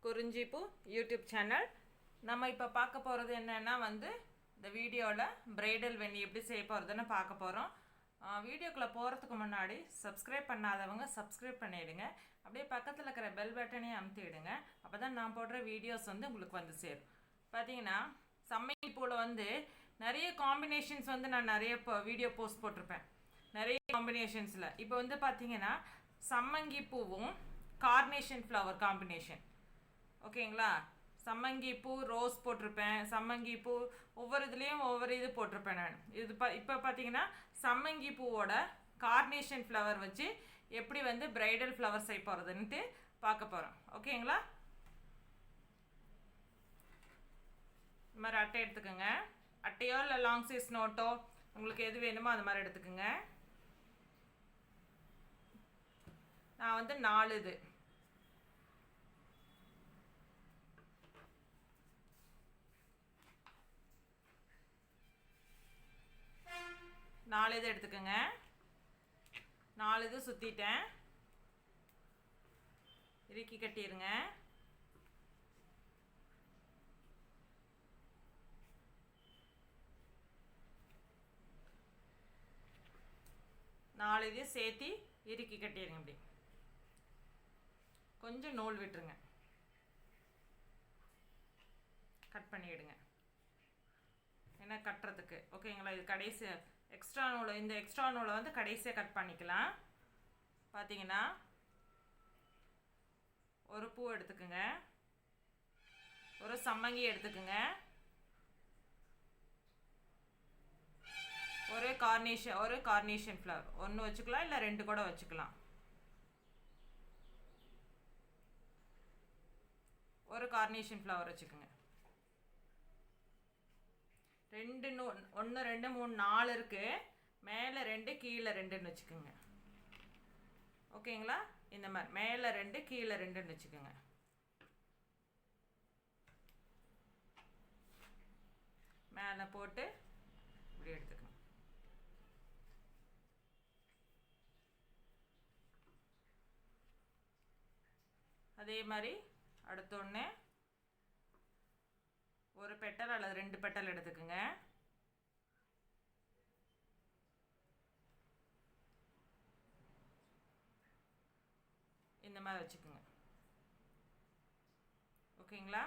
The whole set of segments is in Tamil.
குறிஞ்சிப்பூ யூடியூப் சேனல். நம்ம இப்போ பார்க்க போகிறது என்னென்னா இந்த வீடியோவில் பிரைடல் வெண்ணி எப்படி செய்ய போகிறதுன்னு பார்க்க போகிறோம். வீடியோக்குள்ளே போகிறதுக்கு முன்னாடி சப்ஸ்கிரைப் பண்ணாதவங்க சப்ஸ்கிரைப் பண்ணிவிடுங்க. அப்படியே பக்கத்தில் இருக்கிற பெல் பட்டனையும் அமுத்திவிடுங்க. அப்போ தான் நான் போடுற வீடியோஸ் உங்களுக்கு சேரும். பார்த்தீங்கன்னா சம்மங்கி பூவில் நிறைய காம்பினேஷன்ஸ் நான் நிறைய வீடியோ போஸ்ட் போட்டிருப்பேன். நிறைய காம்பினேஷன்ஸில் இப்போ பார்த்தீங்கன்னா சம்மங்கி பூவும் கார்னேஷன் ஃப்ளவர் காம்பினேஷன். ஓகேங்களா? சம்மங்கி பூ ரோஸ் போட்டிருப்பேன், சம்மங்கி பூ ஒவ்வொரு இதுலேயும் ஒவ்வொரு இது போட்டிருப்பேன் நான். இது இப்போ பார்த்தீங்கன்னா சம்மங்கி பூவோட கார்னேஷன் ஃப்ளவர் வச்சு எப்படி பிரைடல் ஃப்ளவர் செய்ய போகிறதுன்ட்டு பார்க்க போகிறோம். ஓகேங்களா? இது மாதிரி அட்டை எடுத்துக்கோங்க. அட்டையோ இல்லை லாங் சைஸ் நோட்டோ உங்களுக்கு எது வேணுமோ அது மாதிரி எடுத்துக்கோங்க. நான் 4 இது 4 இது எடுத்துக்கோங்க. 4 இது சுற்றிட்டேன். இறுக்கி கட்டிடுங்க. நாலு இதையும் சேர்த்து இறுக்கி கட்டிடுங்க. இப்படி கொஞ்சம் நூல் விட்டுருங்க, கட் பண்ணிவிடுங்க. ஏன்னா கட்டுறதுக்கு ஓகேங்களா? இது கடைசி எக்ஸ்ட்ரா நூலை, இந்த எக்ஸ்ட்ரா நூலை கடைசியாக கட் பண்ணிக்கலாம். பார்த்தீங்கன்னா ஒரு பூ எடுத்துக்குங்க, ஒரு சம்மங்கி எடுத்துக்குங்க, ஒரு கார்னேஷன் ஃப்ளவர் ஒன்று வச்சுக்கலாம், இல்லை 2 கூட வச்சுக்கலாம். ஒரு கார்னேஷன் ஃப்ளவர் வச்சுக்கோங்க. 2 1 2 3 4 இருக்குது. மேலே 2 கீழே 2ன்னு வச்சுக்கோங்க. ஓகேங்களா? இந்த மாதிரி மேலே 2 கீழே 2ன்னு வச்சுக்கோங்க. மேலே போட்டு இப்படி எடுத்துக்கோங்க. அதே மாதிரி அடுத்த ஒன்று ஒரு பெட்டல் அல்லது 2 பெட்டல் எடுத்துக்கோங்க. இந்த மாதிரி வச்சுக்கோங்க. ஓகேங்களா?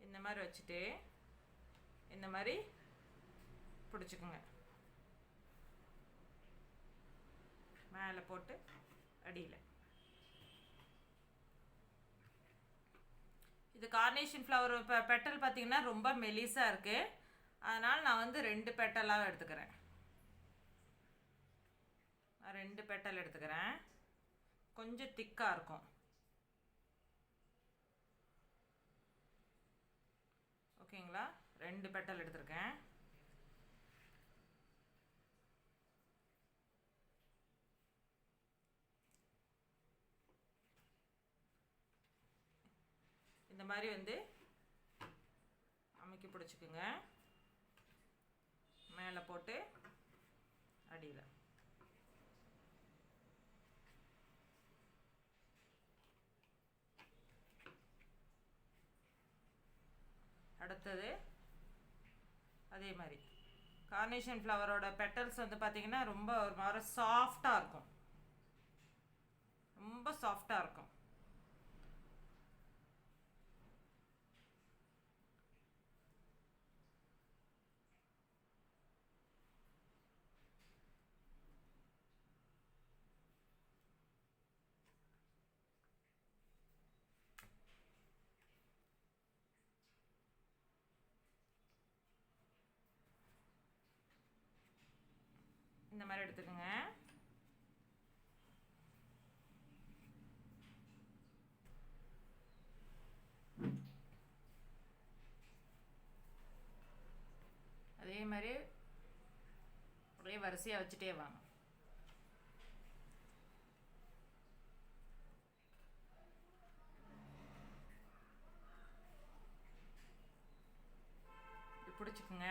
இந்த மாதிரி வச்சுட்டு இந்த மாதிரி பிடிச்சிக்குங்க. மேலே போட்டு அடியில். இது கார்னேஷன் ஃப்ளவர் பெட்டல் பார்த்திங்கன்னா ரொம்ப மெலிசாக இருக்குது. அதனால் நான் 2 பெட்டலாக எடுத்துக்கிறேன். நான் 2 பெட்டல் எடுத்துக்கிறேன். கொஞ்சம் திக்காக இருக்கும். ஓகேங்களா? 2 பெட்டல் எடுத்துருக்கேன். இந்த மாதிரி அமைக்கி பிடிச்சிக்குங்க. மேலே போட்டு அடியில். அடுத்தது அதே மாதிரி கார்னேஷன் ஃப்ளவரோட பெட்டல்ஸ் பார்த்திங்கன்னா ரொம்ப ஒரு மாதிரி சாஃப்டாக இருக்கும். ரொம்ப சாஃப்டாக இருக்கும். இந்த மாதிரி எடுத்துக்கோங்க. அதே மாதிரி ஒரே வரிசையாக வச்சுட்டே வாங்க. பிடிச்சிக்குங்க.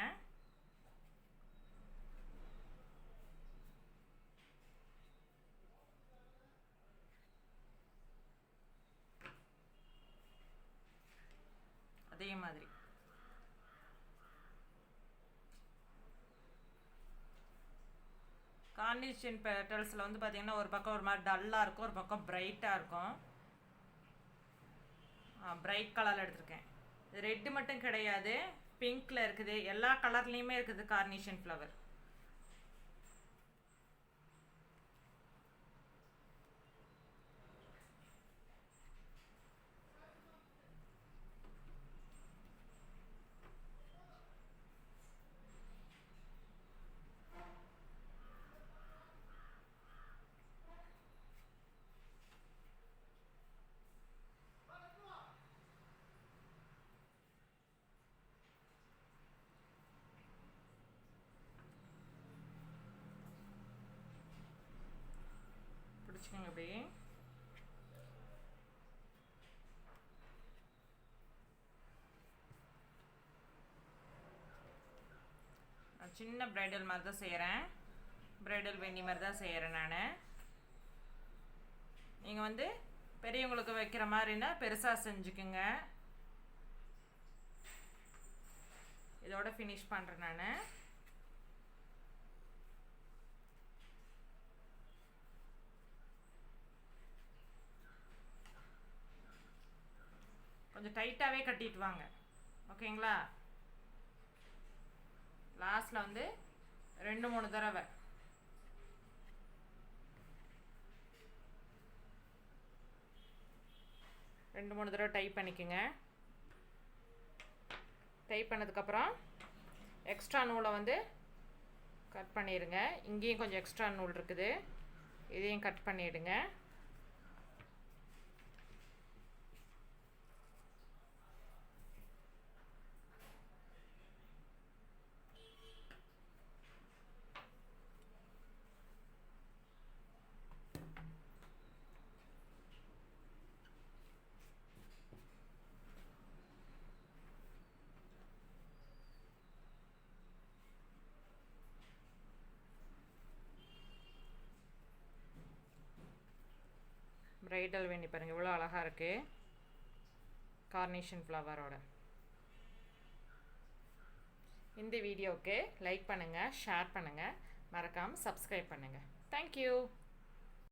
மாதிரி. கார்னிஷன் பெட்டல்ஸில் வந்து பார்த்திங்கன்னா ஒரு பக்கம் ஒரு மாதிரி டல்லாக இருக்கும், ஒரு பக்கம் பிரைட்டாக இருக்கும். பிரைட் கலரில் எடுத்திருக்கேன். இது ரெட்டு மட்டும் கிடையாது, பிங்க்கில் இருக்குது, எல்லா கலர்லேயுமே இருக்குது கார்னிஷன் ஃப்ளவர். பிடிச்சிக்கோங்க அப்படி. சின்ன பிரைடல் மாதிரி தான் செய்கிறேன், பிரைடல் வென்னி மாதிரி தான் செய்கிறேன் நான். நீங்கள் வந்து பெரியவங்களுக்கு வைக்கிற மாதிரின்னா பெருசாக செஞ்சுக்குங்க. இதோட ஃபினிஷ் பண்ணுறேன் நான். கொஞ்சம் டைட்டாகவே கட்டிட்டு வாங்க, ஓகேங்களா? லாஸ்ட்டில் வந்து 2-3 தடவை டைப் பண்ணிக்கோங்க. டைப் பண்ணதுக்கப்புறம் எக்ஸ்ட்ரா நூலை வந்து கட் பண்ணிடுங்க. இங்கேயும் கொஞ்சம் எக்ஸ்ட்ரா நூல் இருக்குது, இதையும் கட் பண்ணிவிடுங்க. பிரைடல் வென்னி பாருங்கள் இவ்வளோ அழகாக இருக்குது கார்னிஷன் ஃப்ளவரோட. இந்த வீடியோவுக்கு லைக் பண்ணுங்கள், ஷேர் பண்ணுங்கள், மறக்காமல் சப்ஸ்கிரைப் பண்ணுங்கள். தேங்க்யூ.